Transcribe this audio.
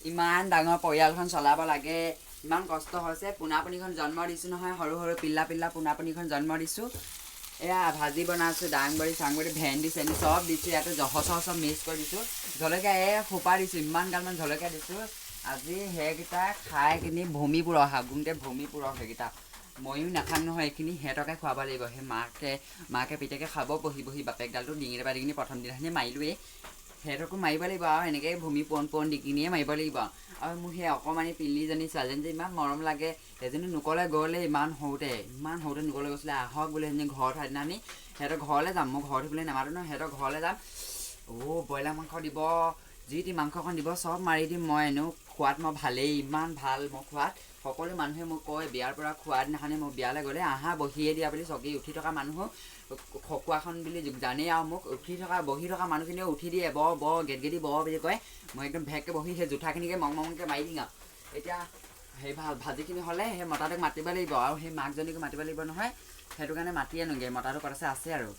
ইমান ডাঙৰ পৰিয়ালখন চলাব লাগে ইমান কষ্ট হৈছে পোনাপনিখন জন্ম দিছোঁ নহয় সৰু সৰু পিল্লা পোনাপনিখন জন্ম দিছোঁ এয়া ভাজি বনাইছোঁ দাংবডি চাংবডি ভেন্দি চেন্দি চব দিছোঁ ইয়াতে জহ চহ চব মিক্স কৰি দিছোঁ জলকীয়া সোপা দিছোঁ ইমান গালমান জলকীয়া দিছোঁ আজি সেইকেইটা খাই কিনি ভূমি পুৰক হাগুনতে ভূমি পুৰক সেইকেইটা ময়ো নাখাম নহয় এইখিনি সিহঁতকে খুৱাব লাগিব সেই মাকে পিতেকে খাব বহি বহি বাপেকডালটো ডিঙিৰে পৰা ডিঙিনি প্ৰথম দিনাখনি মাৰিলোৱেই সিহঁতকো মাৰিব লাগিব আৰু এনেকৈ ভূমি পোন দি কিনিয়ে মাৰিব লাগিব আৰু মোৰ সেই অকণমানি পিল্লিজনী ছোৱালীজনী যে ইমান মৰম লাগে সেইজনী নোকলে গ'লে ইমান সৰুতে নোকলে গৈছিলে আহক বোলে সেইজনী ঘৰত সেইদিনাখনি সিহঁতৰ ঘৰলৈ যাম মই ঘৰত থাকিবলৈ নামাতো নহয় সিহঁতৰ ঘৰলৈ যাম ব্ৰইলাৰ মাংস দিব যি টি মাংসকণ দিব চব মাৰি দিম মই এনেও খোৱাত মই ভালেই ইমান ভাল মই খোৱাত সকলো মানুহে মোক কয় বিয়াৰ পৰা খোৱা দিনাখনি মই বিয়ালৈ গ'লে আহা বহিয়ে দিয়া বুলি চকী উঠি থকা মানুহো খকুৱাখন বুলি জানেই আৰু মোক বহি থকা মানুহখিনিও উঠি দিয়ে গেটগেদি বুলি কয় মই একদম ভেককৈ বহি সেই জোঠাখিনিকে মংকে মাৰি দিওঁ আৰু এতিয়া সেই ভাজিখিনি হ'লে সেই মতাটোক মাতিব লাগিব আৰু সেই মাকজনীকো মাতিব লাগিব নহয় সেইটো কাৰণে মাতি আনোগৈ মতাটো ক'ত আছে আৰু